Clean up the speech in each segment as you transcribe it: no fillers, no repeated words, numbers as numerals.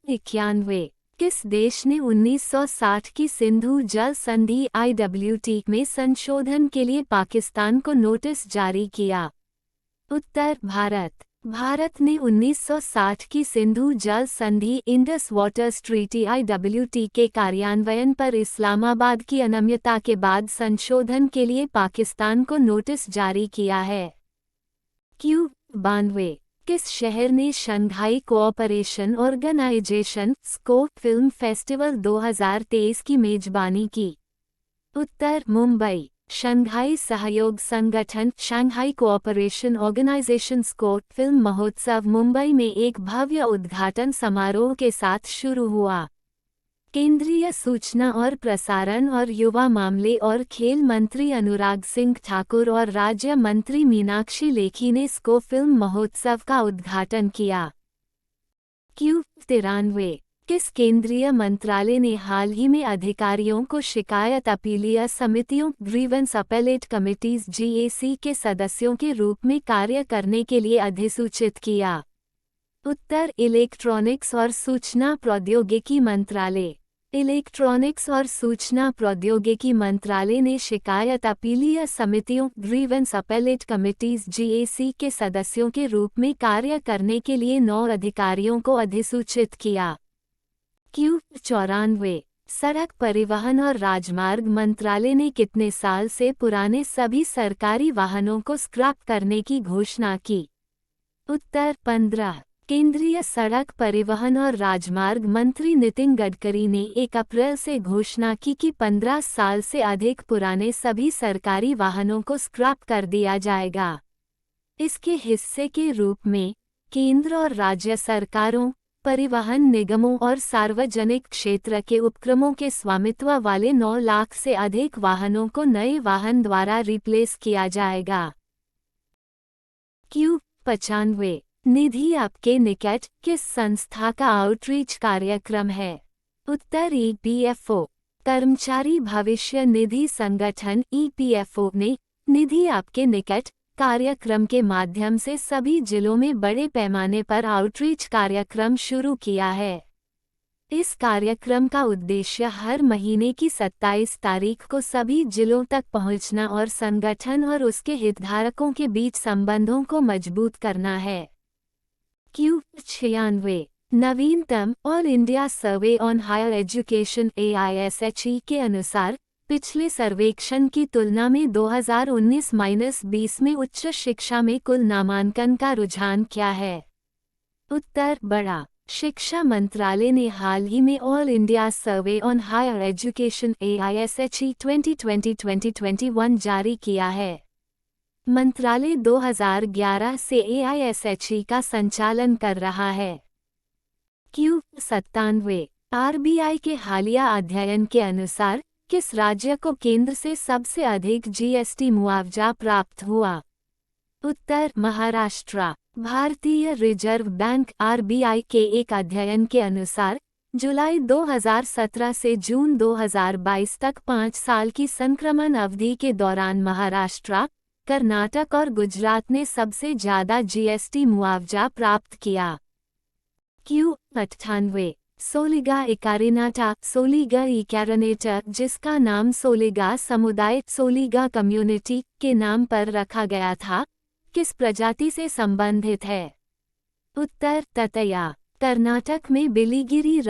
91। किस देश ने 1960 की सिंधु जल संधि IWT में संशोधन के लिए पाकिस्तान को नोटिस जारी किया? उत्तर भारत। भारत ने 1960 की सिंधु जल संधि इंडस वाटर्स ट्रीटी IWT के कार्यान्वयन पर इस्लामाबाद की अनम्यता के बाद संशोधन के लिए पाकिस्तान को नोटिस जारी किया है। Q 92। किस शहर ने Shanghai cooperation organisation (SCO) film festival 2023 की मेजबानी की? उत्तर मुंबई। शंघाई सहयोग संगठन (Shanghai cooperation organisation) SCO film महोत्सव मुंबई में एक भव्य उद्घाटन समारोह के साथ शुरू हुआ। केंद्रीय सूचना और प्रसारण और युवा मामले और खेल मंत्री अनुराग सिंह ठाकुर और राज्य मंत्री मीनाक्षी लेखी ने SCO फिल्म महोत्सव का उद्घाटन किया। Q 93। किस केंद्रीय मंत्रालय ने हाल ही में अधिकारियों को शिकायत अपीलीय समितियों ग्रीवेंस अपेलेट कमिटीज GAC के सदस्यों के रूप में कार्य करने के लिए अधिसूचित किया? उत्तर इलेक्ट्रॉनिक्स और सूचना प्रौद्योगिकी मंत्रालय। इलेक्ट्रॉनिक्स और सूचना प्रौद्योगिकी मंत्रालय ने शिकायत अपीलीय समितियों ग्रीवेंस अपेलेट कमिटीज GAC के सदस्यों के रूप में कार्य करने के लिए 9 अधिकारियों को अधिसूचित किया। Q 94। सड़क परिवहन और राजमार्ग मंत्रालय ने कितने साल से पुराने सभी सरकारी वाहनों को स्क्रैप करने की घोषणा की? उत्तर 15। केंद्रीय सड़क परिवहन और राजमार्ग मंत्री नितिन गडकरी ने 1 अप्रैल से घोषणा की कि 15 साल से अधिक पुराने सभी सरकारी वाहनों को स्क्रैप कर दिया जाएगा। इसके हिस्से के रूप में केंद्र और राज्य सरकारों, परिवहन निगमों और सार्वजनिक क्षेत्र के उपक्रमों के स्वामित्व वाले 9 लाख से अधिक वाहनों को नए वाहन द्वारा रिप्लेस किया जाएगा। Q 95। निधि आपके निकट किस संस्था का आउटरीच कार्यक्रम है? उत्तर EPFO। कर्मचारी भविष्य निधि संगठन EPFO ने निधि आपके निकट कार्यक्रम के माध्यम से सभी जिलों में बड़े पैमाने पर आउटरीच कार्यक्रम शुरू किया है। इस कार्यक्रम का उद्देश्य हर महीने की 27 तारीख को सभी जिलों तक पहुंचना और संगठन और उसके हितधारकों के बीच संबंधों को मजबूत करना है। Q 96। नवीनतम all India survey on higher education AISHE के अनुसार पिछले सर्वेक्षण की तुलना में 2019-20 में उच्च शिक्षा में कुल नामांकन का रुझान क्या है? उत्तर बड़ा। शिक्षा मंत्रालय ने हाल ही में all India survey on higher education AISHE 2020-2021 जारी किया है। मंत्रालय 2011 से AISHE का संचालन कर रहा है। Q 97। RBI के हालिया अध्ययन के अनुसार किस राज्य को केंद्र से सबसे अधिक GST मुआवजा प्राप्त हुआ? उत्तर महाराष्ट्र। भारतीय रिजर्व बैंक RBI के एक अध्ययन के अनुसार जुलाई 2017 से जून 2022 तक 5 साल की संक्रमण अवधि के दौरान महाराष्ट्र, कर्नाटक और गुजरात ने सबसे ज्यादा GST मुआवजा प्राप्त किया। Q 98। सोलिगा इकारिनाटा सोलिगा इकारिनेटा जिसका नाम सोलिगा समुदाय सोलिगा कम्युनिटी के नाम पर रखा गया था, किस प्रजाति से संबंधित है? उत्तर ततया। कर्नाटक में बिलीगिरी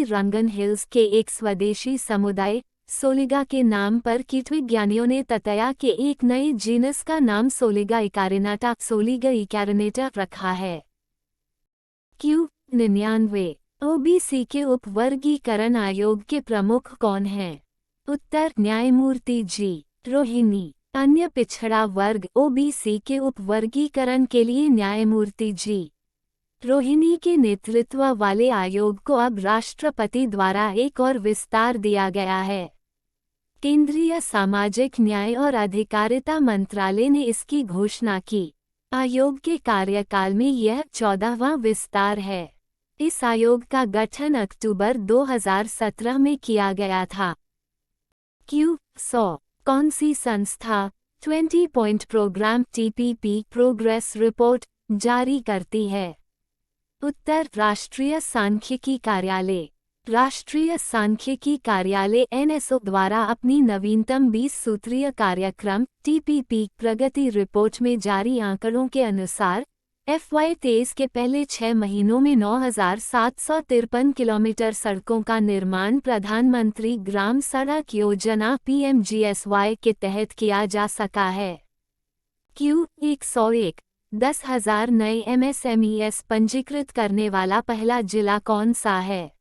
रंगन हिल्स के एक स्वदेशी समुदाय सोलिगा के नाम पर कीटविज्ञानियों ने ततया के एक नए जीनस का नाम सोलिगा इकारिनाटा सोलिगा इकारिनेटा रखा है। Q 99। OBC के उपवर्गीकरण आयोग के प्रमुख कौन हैं? उत्तर न्यायमूर्ति G रोहिणी। अन्य पिछड़ा वर्ग OBC के उपवर्गीकरण के लिए न्यायमूर्ति G रोहिणी के नेतृत्व वाले आयोग को अब राष्ट्रपति द्वारा एक और विस्तार दिया गया है। केंद्रीय सामाजिक न्याय और अधिकारिता मंत्रालय ने इसकी घोषणा की। आयोग के कार्यकाल में यह 14वां विस्तार है। इस आयोग का गठन अक्टूबर 2017 में किया गया था। Q 100। कौन सी संस्था 20 point programme TPP progress report जारी करती है? उत्तर राष्ट्रीय सांख्यिकी कार्यालय। राष्ट्रीय सांख्यिकी कार्यालय एनएसओ द्वारा अपनी नवीनतम 20 सूत्रीय कार्यक्रम टीपीपी प्रगति रिपोर्ट में जारी आंकड़ों के अनुसार FY23 के पहले 6 महीनों में 9,753 किलोमीटर सड़कों का निर्माण प्रधानमंत्री ग्राम सड़क योजना PMGSY के तहत किया जा सका है। Q101 10,000 नए MSMEs पंजीकृत करने वाला पहला जिला कौन सा है?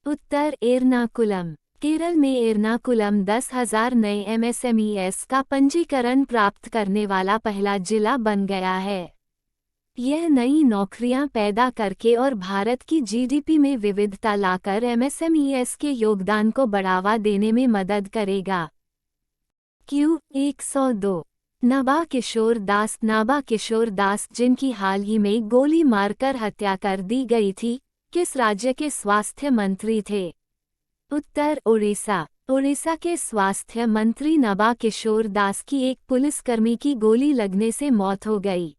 उत्तर एर्नाकुलम। केरल में एर्नाकुलम 10,000 नए MSMEs का पंजीकरण प्राप्त करने वाला पहला जिला बन गया है। यह नई नौकरियां पैदा करके और भारत की GDP में विविधता लाकर MSMEs के योगदान को बढ़ावा देने में मदद करेगा। Q102 नाबा किशोर दास जिनकी हाल ही में गोली मारकर हत्या कर दी गई थी, किस राज्य के स्वास्थ्य मंत्री थे? उत्तर ओडिशा। ओडिशा के स्वास्थ्य मंत्री नाबा किशोर दास की एक पुलिसकर्मी की गोली लगने से मौत हो गई।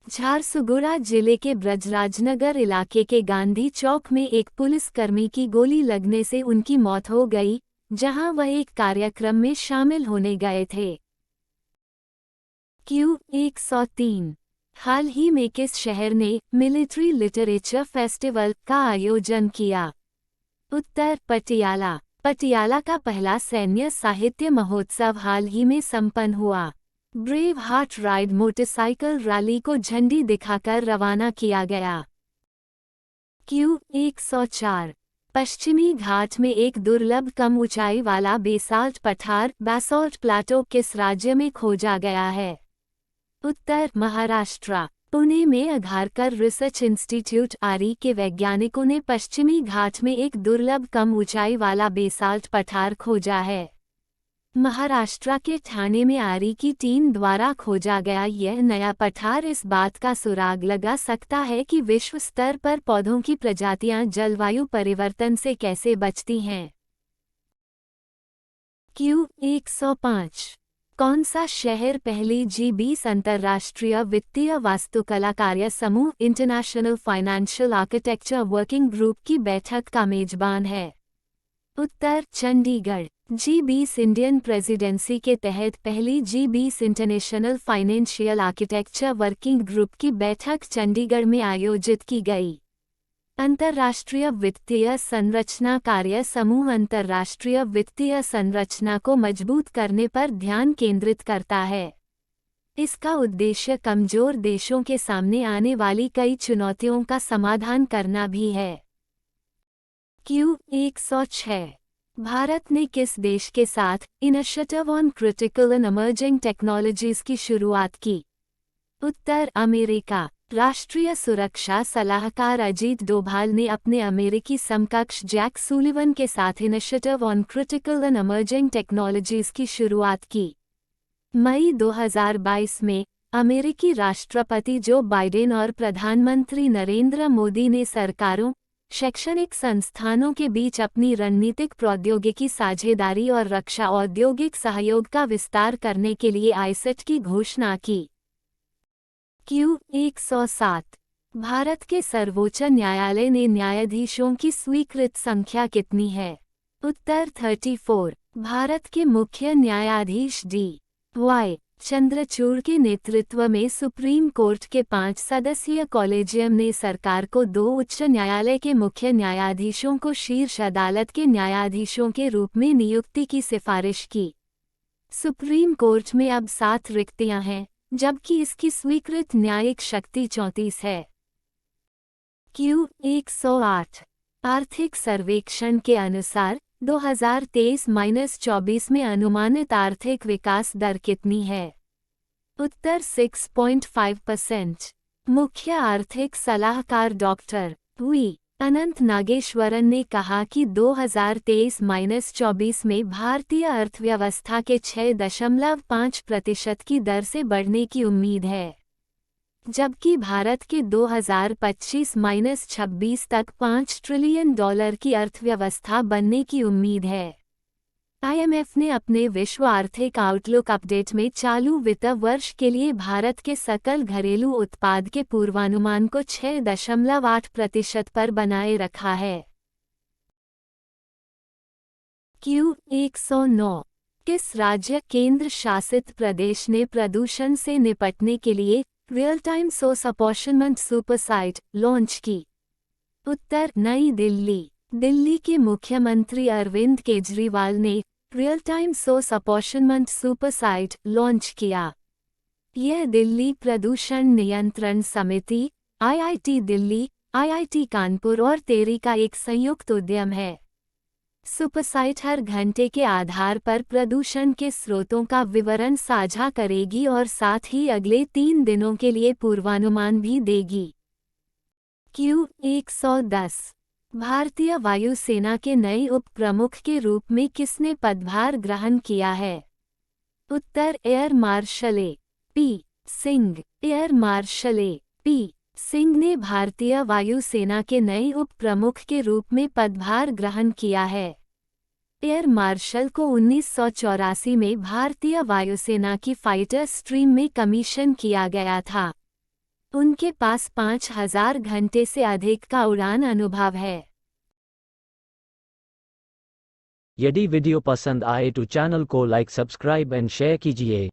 झारसुगुड़ा जिले के ब्रजराजनगर इलाके के गांधी चौक में एक पुलिसकर्मी की गोली लगने से उनकी मौत हो गई, जहां वह एक कार्यक्रम में शामिल होने गए थे। Q103 हाल ही में किस शहर ने मिलिट्री लिटरेचर फेस्टिवल का आयोजन किया? उत्तर पटियाला। पटियाला का पहला सैन्य साहित्य महोत्सव हाल ही में संपन्न हुआ। Brave heart ride motorcycle rally को झंडी दिखाकर रवाना किया गया। Q104 पश्चिमी घाट में एक दुर्लभ कम ऊंचाई वाला बेसाल्ट पठार बेसाल्ट प्लाटो किस राज्य में खोजा गया है? उत्तर महाराष्ट्र। पुणे में अघारकर रिसर्च इंस्टीट्यूट आरी के वैज्ञानिकों ने पश्चिमी घाट में एक दुर्लभ कम ऊंचाई वाला बेसाल्ट पठार खोजा है। महाराष्ट्र के ठाणे में आरी की टीम द्वारा खोजा गया यह नया पठार इस बात का सुराग लगा सकता है कि विश्व स्तर पर पौधों की प्रजातियां जलवायु परिवर्तन से कैसे बचती हैं। Q105 कौन सा शहर पहली G20 अंतर्राष्ट्रीय वित्तीय वास्तुकला कार्य समूह international financial architecture working group की बैठक का मेजबान है? उत्तर चंडीगढ़। G20 इंडियन प्रेसिडेंसी के तहत पहली G20 international financial architecture working group की बैठक चंडीगढ़ में आयोजित की गई। अंतर्राष्ट्रीय वित्तीय संरचना कार्य समूह अंतर्राष्ट्रीय वित्तीय संरचना को मजबूत करने पर ध्यान केंद्रित करता है। इसका उद्देश्य कमजोर देशों के सामने आने वाली कई चुनौतियों का समाधान करना भी है। Q106 भारत ने किस देश के साथ initiative on critical and emerging technologies की शुरुआत की? उत्तर अमेरिका। राष्ट्रीय सुरक्षा सलाहकार अजीत डोभाल ने अपने अमेरिकी समकक्ष जैक सुलिवन के साथ initiative on critical and emerging technologies की शुरुआत की। मई 2022 में अमेरिकी राष्ट्रपति जो बाइडेन और प्रधानमंत्री नरेंद्र मोदी ने सरकारों, शैक्षणिक संस्थानों के बीच अपनी रणनीतिक प्रौद्योगिकी साझेदारी और रक्षा औद्योगिक सहयोग का विस्तार करने के लिए आईसेट की घोषणा की। Q107 भारत के सर्वोच्च न्यायालय ने न्यायाधीशों की स्वीकृत संख्या कितनी है? उत्तर 34। भारत के मुख्य न्यायाधीश D.Y. चंद्रचूड़ के नेतृत्व में सुप्रीम कोर्ट के 5 सदस्यीय कॉलेजियम ने सरकार को 2 उच्च न्यायालय के मुख्य न्यायाधीशों को शीर्ष अदालत के न्यायाधीशों के रूप में नियुक्ति की सिफारिश की। सुप्रीम कोर्ट में अब 7 रिक्तियां हैं, जबकि इसकी स्वीकृत न्यायिक शक्ति 34 है। Q108 आर्थिक सर्वेक्षण के अनुसार 2023-24 में अनुमानित आर्थिक विकास दर कितनी है? उत्तर 6.5%। मुख्य आर्थिक सलाहकार डॉक्टर वी अनंत नागेश्वरन ने कहा कि 2023-24 में भारतीय अर्थव्यवस्था के 6.5% की दर से बढ़ने की उम्मीद है, जबकि भारत के 2025-26 तक $5 ट्रिलियन की अर्थव्यवस्था बनने की उम्मीद है। IMF ने अपने विश्व आर्थिक आउटलुक अपडेट में चालू वित्त वर्ष के लिए भारत के सकल घरेलू उत्पाद के पूर्वानुमान को 6.8% पर बनाए रखा है। Q109 किस राज्य केंद्र शासित प्रदेश ने प्रदूषण से निपटने के लिए real time source apportionment supersite launch की? उत्तर नई दिल्ली। दिल्ली के मुख्यमंत्री अरविंद केजरीवाल ने real time source apportionment supersite launch किया। यह दिल्ली प्रदूषण नियंत्रण समिति, IIT दिल्ली, IIT कानपुर और टेरी का एक संयुक्त उद्यम है। सुपरसाइट हर घंटे के आधार पर प्रदूषण के स्रोतों का विवरण साझा करेगी और साथ ही अगले 3 दिनों के लिए पूर्वानुमान भी देगी। Q110 भारतीय वायुसेना के नए उप प्रमुख के रूप में किसने पदभार ग्रहण किया है? उत्तर air marshal A.P. Singh. Air marshal A.P. Singh ने भारतीय वायुसेना के नए उप प्रमुख के रूप में पदभार ग्रहण किया है। एयर मार्शल को 1984 में भारतीय वायुसेना की फाइटर स्ट्रीम में कमीशन किया गया था। उनके पास 5000 घंटे से अधिक का उड़ान अनुभव है। यदि वीडियो पसंद आए तो चैनल को लाइक, सब्सक्राइब एंड शेयर कीजिए।